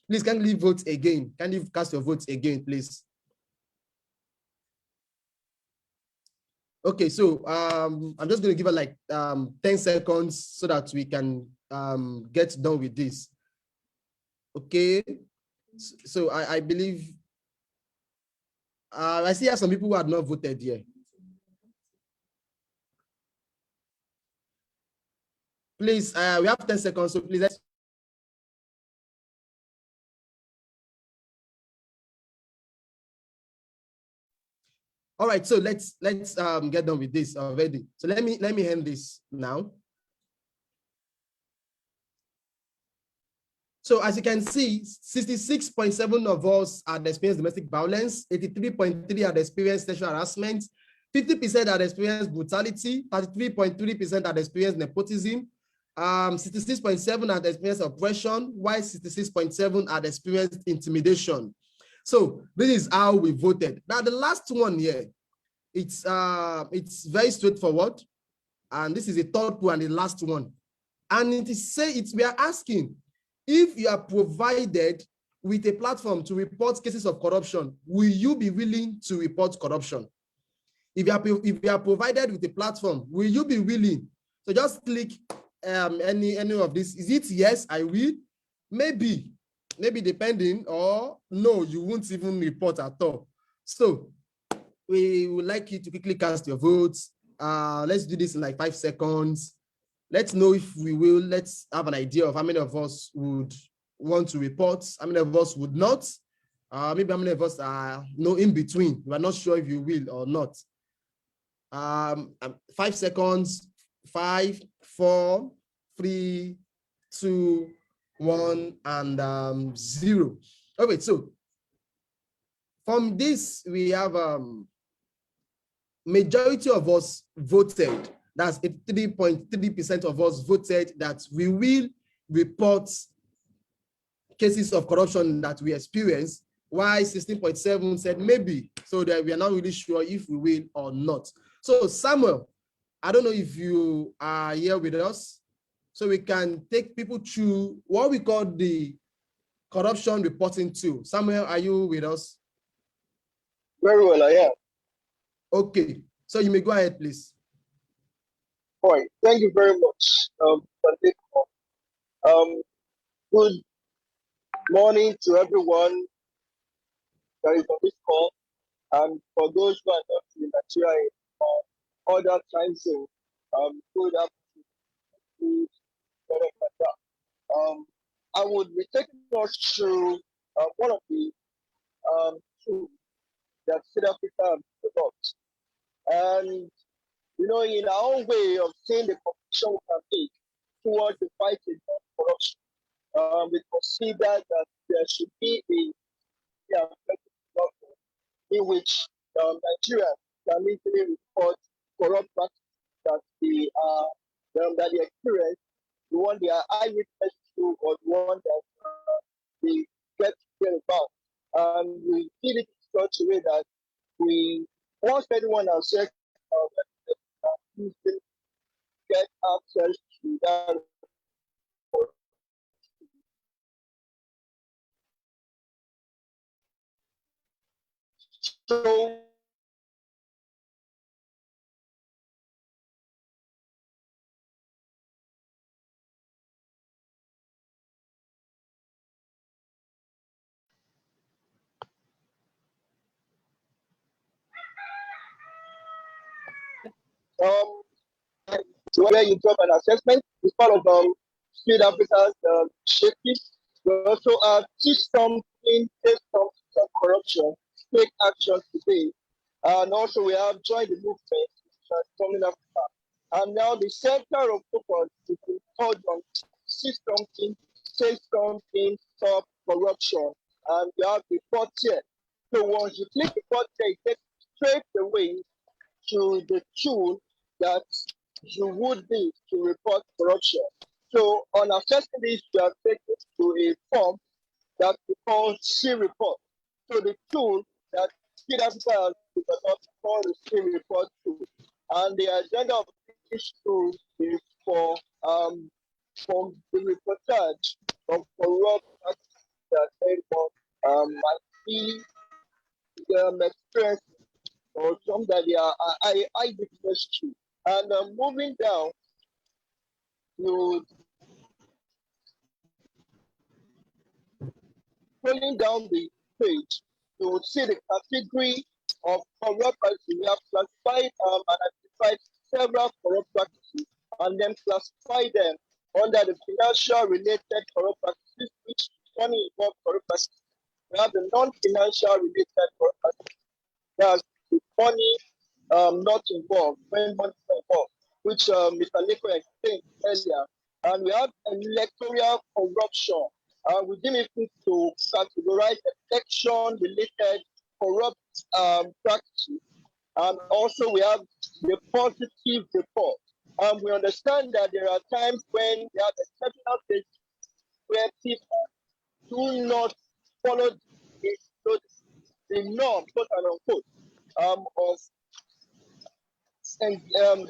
Please kindly vote again. Can you cast your votes again, please? Okay, so I'm just going to give it like 10 seconds so that we can get done with this. Okay, so I believe I see some people who had not voted here. Please, we have 10 seconds, so please let's. All right, so let's get done with this already. So let me end this now. So as you can see, 66.7% of us had experienced domestic violence, 83.3% had experienced sexual harassment, 50% had experienced brutality, 33.3% had experienced nepotism, 66.7% had experienced oppression, while 66.7% had experienced intimidation. So this is how we voted. Now the last one here, it's very straightforward, and this is the third pool and the last one, and we are asking, if you are provided with a platform to report cases of corruption, will you be willing to report corruption? If you are provided with a platform, will you be willing? So just click any of this. Is it yes, I will? Maybe depending, or no, you won't even report at all. So we would like you to quickly cast your votes. Let's do this in like 5 seconds. Let's know if we will. Let's have an idea of how many of us would want to report, how many of us would not. Maybe how many of us are in between. We are not sure if you will or not. 5 seconds. 5, 4, 3, 2, 1, and 0. Okay, so from this we have majority of us voted. That's 83.3% of us voted that we will report cases of corruption that we experience, Why 16.7 said maybe, so that we are not really sure if we will or not. So Samuel, I don't know if you are here with us, so we can take people through what we call the corruption reporting tool. Samuel, are you with us? Very well, I am. Okay, so you may go ahead, please. All right, thank you very much. Good morning to everyone that is on this call, and for those who are not in Nigeria or other time zone, good afternoon. I would be taking us through one of the tools that South Africa developed, and you know, in our own way of seeing the competition we can take towards the fight against corruption, we consider that there should be a in which Nigerians can easily report corrupt practices that they experience, the one they are eyewitness to, or the one that they get to hear about. And we did it in such a way that we, once anyone has checked, get access to that. So where you drop an assessment is part of South Africa's safety. We also have teach something, take some corruption, take action today. And also we have joined the movement transforming Africa. And now the center of focus is called on see something, say something, stop corruption. And we have report here. So once you click report here, it takes straight away to the tool that you would need to report corruption. So on assessing this, you are taken to a form that we call C report. So the tool that South Africa has developed called the C report tool. And the agenda of this tool is for the reportage of corrupt practices that anyone might be experiencing or some that they are eyewitness to. And moving down, you scrolling down the page, you will see the category of corrupt practices. We have classified and identified several corrupt practices and then classify them under the financial related corrupt practices, which only involve corrupt practices. We have the non-financial related corrupt practices. That's the money not involved, when money is involved, which Mr. Nico explained earlier. And we have electoral corruption. We didn't need to categorize election-related corrupt practices. And also we have the positive report. We understand that there are times when there are exceptional cases where people do not follow the norm, quote unquote, of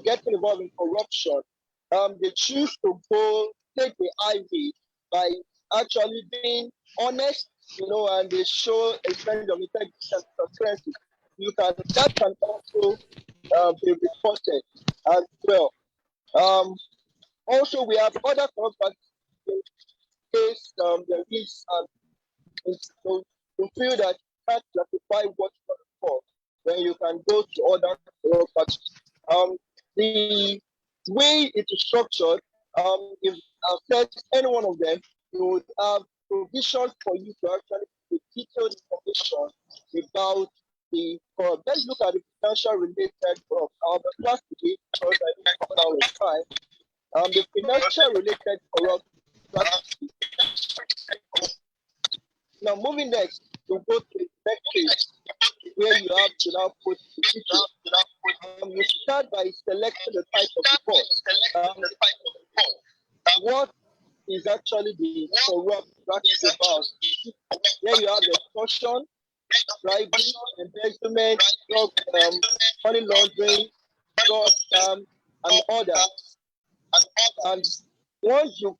getting involved in corruption. They choose to go take the IV by actually being honest, you know, and they show a kind of integrity and transparency. That can also be reported as well. Also, we have other corrupt practices in case there is you feel that you can't justify what you're for, then you can go to other corrupt practices. The way it is structured, if assess any one of them, you would have provisions for you to actually get detailed information about the corrupt. Let's look at the financial related corrupt. Class today, because I don't have now with time. The financial related corrupt practices. Now, moving next, you go to the next page where you have to now put the picture. You start by selecting the type of report. What is actually the corrupt practice about? Here you have the extortion, bribery, embezzlement, drug, money laundering, fraud, and others. And once you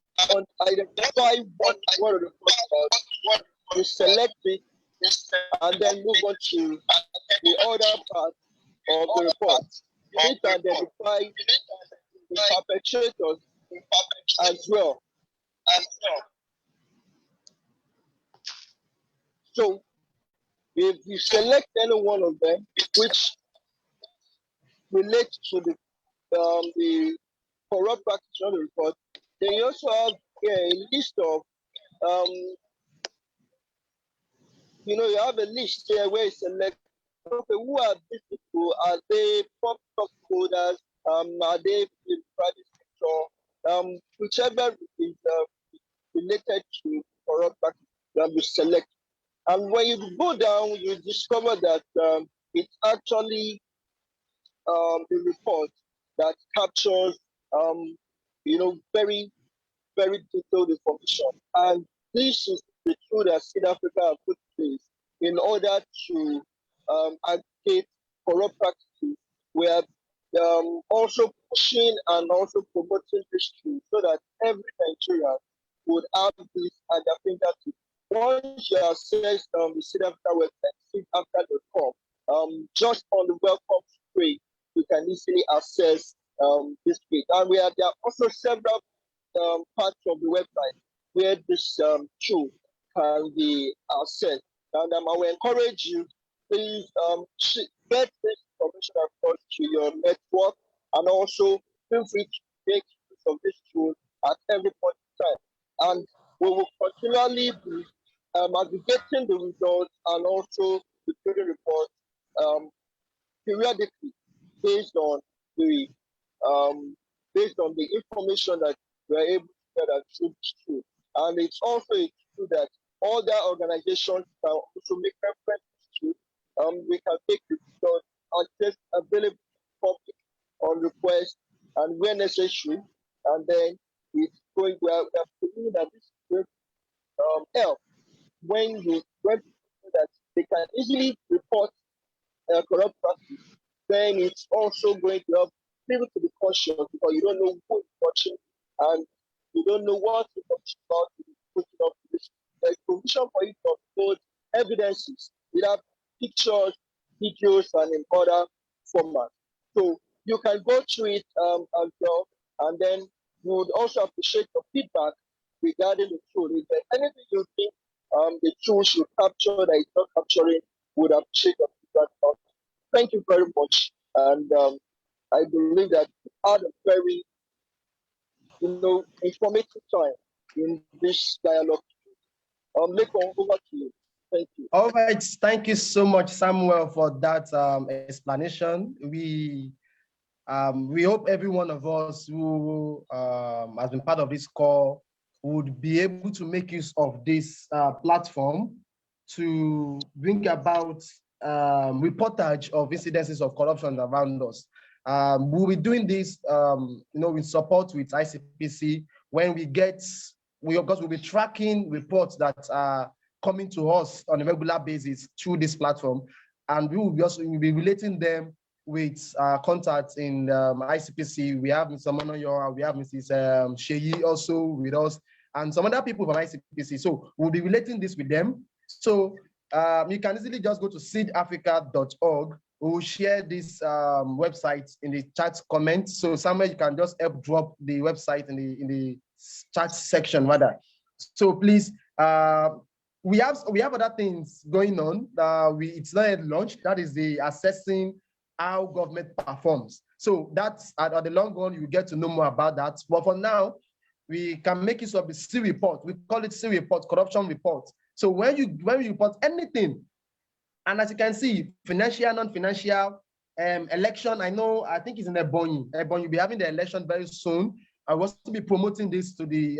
identify what the report about, you select it and then move on to the other part of the report. You need to identify the perpetrators as well. So if you select any one of them, which relates to the corrupt practice on the report, then you also have a list of you have a list here where you select, okay, who are these people? Are they public stockholders? Are they in the private sector? Whichever is related to corrupt practice, you select. And when you go down, you discover that it's actually the report that captures, very, very detailed information. And this is the tool that South Africa have put in place in order to aggregate corrupt practices. We are also pushing and also promoting this tool so that every Nigerian would have this at their fingertips. Once you access the South Africa website, southafrica.com, just on the welcome screen, you can easily access this page. And there are also several parts of the website where this tool can be accessed. And I will encourage you, please get this information across to your network, and also feel free to make use of this tool at every point in time. And we will continually be aggregating the results and also the trading reports periodically based on the information that we're able to get through this tool. And it's also a tool that other organizations can also make reference to. We can take the results and just available to the public on request and where necessary. And then it's going we are believing that this is going to help when people that they can easily report corrupt practice. Then it's also going to help people to be cautious because you don't know who is watching and you don't know what to talk about to be putting up this. There's provision for you to upload evidences, either pictures, videos, and in other formats. So you can go through it as well, and then we would also appreciate your feedback regarding the tool. If there's anything you think the tool should capture that it's not capturing, would appreciate your feedback. Thank you very much, and I believe that we had a very, informative time in this dialogue. Lekon, over to you. Thank you. All right, thank you so much, Samuel, for that explanation. We hope every one of us who has been part of this call would be able to make use of this platform to bring about reportage of incidences of corruption around us. We'll be doing this, with support with ICPC. When we'll be tracking reports that are coming to us on a regular basis through this platform, and we will be relating them with contacts in ICPC. We have Mr. Monoyo, we have Mrs. Sheyi also with us, and some other people from ICPC. So we'll be relating this with them. So you can easily just go to seedafrica.org. We'll share this website in the chat comments. So somewhere you can just help drop the website in the chat section rather. So please, we have other things going on. It's not yet launched. That is the assessing how government performs. So that's at the long run, you get to know more about that. But for now, we can make use of the C report. We call it C report, corruption report. So when you report anything, and as you can see, financial, non-financial, election, I think it's in Ebonyi. Ebonyi will be having the election very soon. I want to be promoting this to the,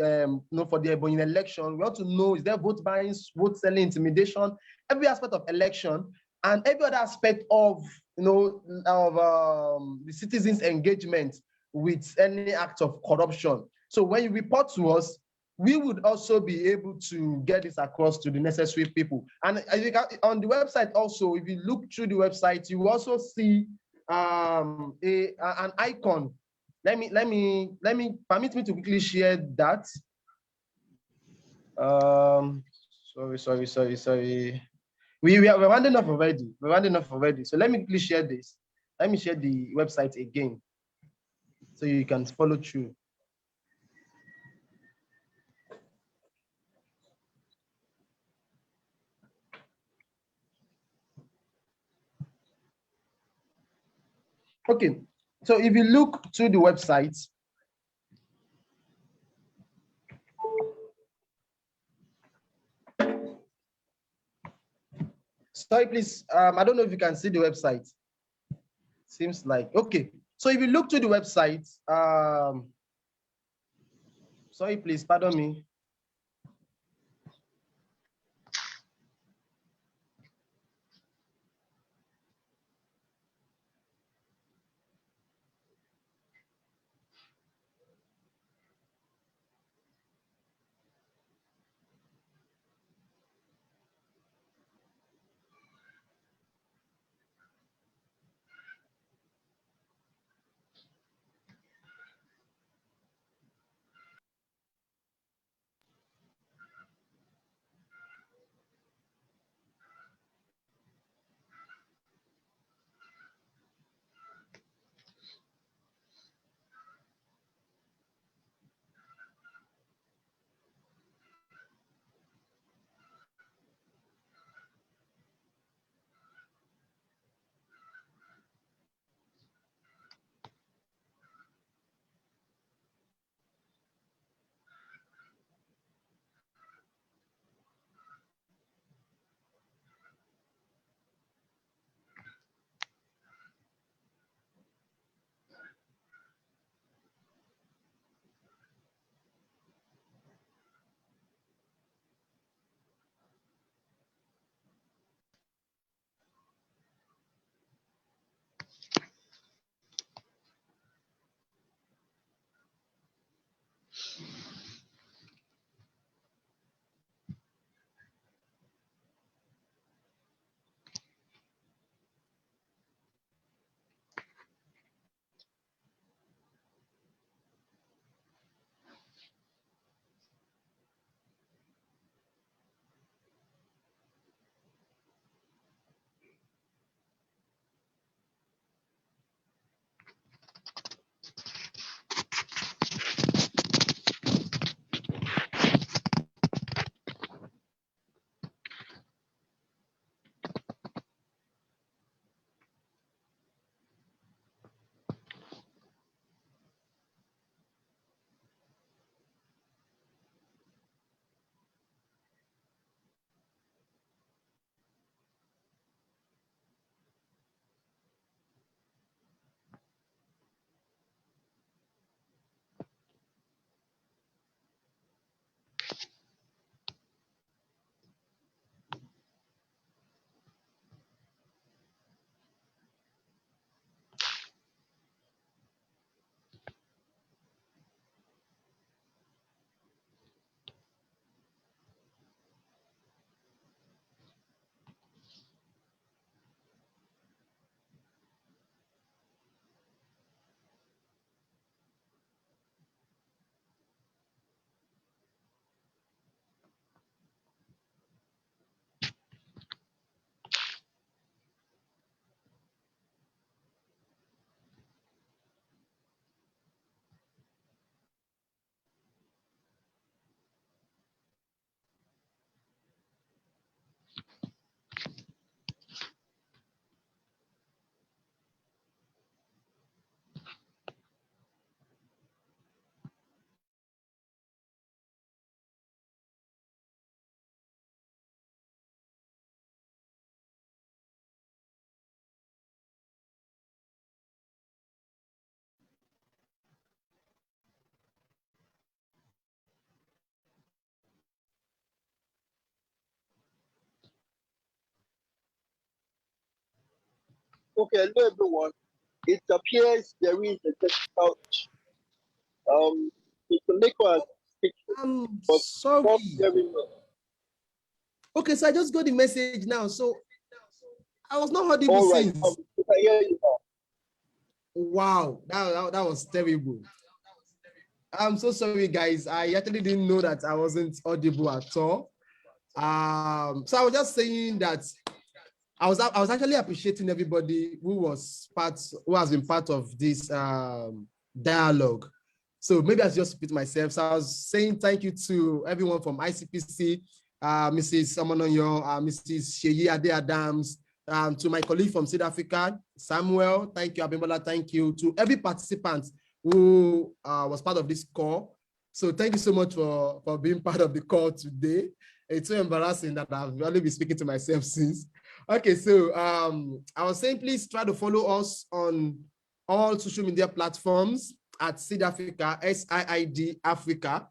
for the Ebonyi election. We want to know, is there vote buying, vote selling, intimidation, every aspect of election, and every other aspect of, the citizens' engagement with any act of corruption. So when you report to us, we would also be able to get this across to the necessary people. And I think on the website also, if you look through the website, you also see an icon. Let me permit me to quickly share that. Sorry. We're rounding off already. So let me quickly share this. Let me share the website again so you can follow through. Okay, so if you look through the website, sorry, please, I don't know if you can see the website. Seems like, okay. So if you look to the website, sorry, please, pardon me. Okay, hello everyone. It appears there is a technical issue. Mr. Neko has I'm but sorry. not very much. Okay, so I just got the message now. So I was not audible All right, since. I can hear you now. Wow, that was terrible. I'm so sorry, guys. I actually didn't know that I wasn't audible at all. So I was just saying that I was actually appreciating everybody who has been part of this dialogue. So maybe I should just repeat myself. So I was saying thank you to everyone from ICPC, Mrs. Samononyo, Mrs. Sheyi Ade Adams, to my colleague from South Africa, Samuel. Thank you, Abimbola. Thank you to every participant who was part of this call. So thank you so much for being part of the call today. It's so embarrassing that I've only been speaking to myself since. Okay, so I was saying please try to follow us on all social media platforms at SID Africa, SIID Africa.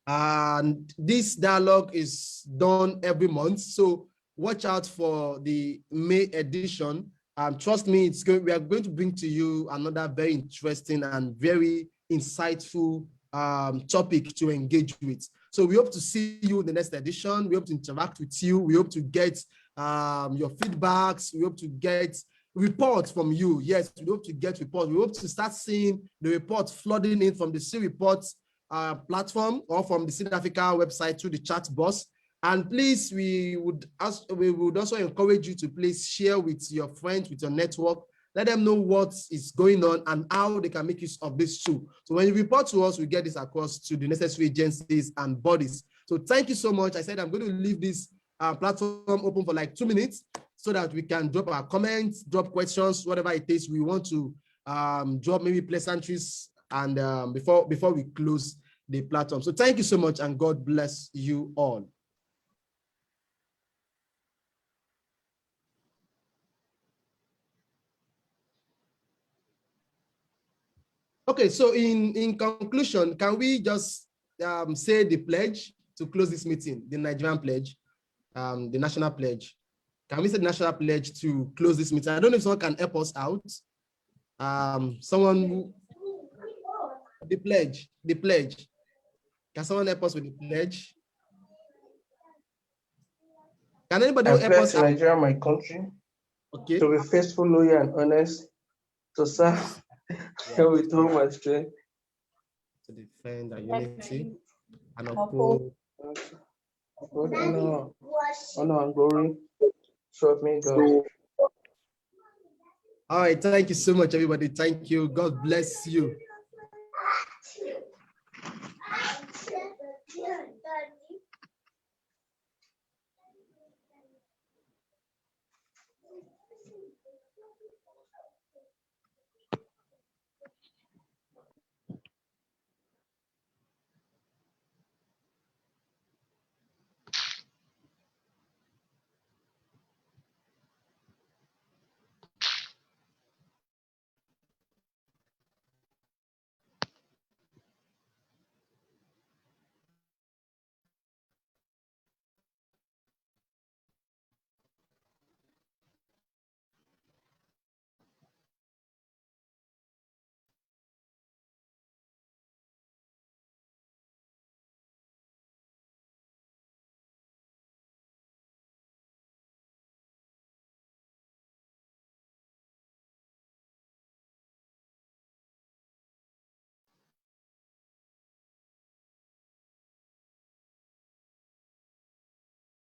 And this dialogue is done every month. So watch out for the May edition. Trust me, we are going to bring to you another very interesting and very insightful topic to engage with. So we hope to see you in the next edition. We hope to interact with you. We hope to get your feedbacks. We hope to get reports from you. Yes, we hope to get reports. We hope to start seeing the reports flooding in from the C Reports platform or from the South Africa website to the chat box. And please, we would also encourage you to please share with your friends, with your network. Let them know what is going on and how they can make use of this tool. So when you report to us, we get this across to the necessary agencies and bodies. So thank you so much. I said I'm going to leave this platform open for like 2 minutes so that we can drop our comments, drop questions, whatever it is we want to drop, maybe pleasantries, and before we close the platform. So thank you so much, and God bless you all. Okay, so in conclusion, can we just say the pledge to close this meeting, the Nigerian pledge, the national pledge? Can we say the national pledge to close this meeting? I don't know if someone can help us out. The pledge. Can someone help us with the pledge? Can anybody help us out? Nigeria, my country, okay, to be faithful, loyal, and honest, to serve with all my strength, to defend our unity and uphold honor and glory. So help me God. All right, thank you so much, everybody. Thank you. God bless you.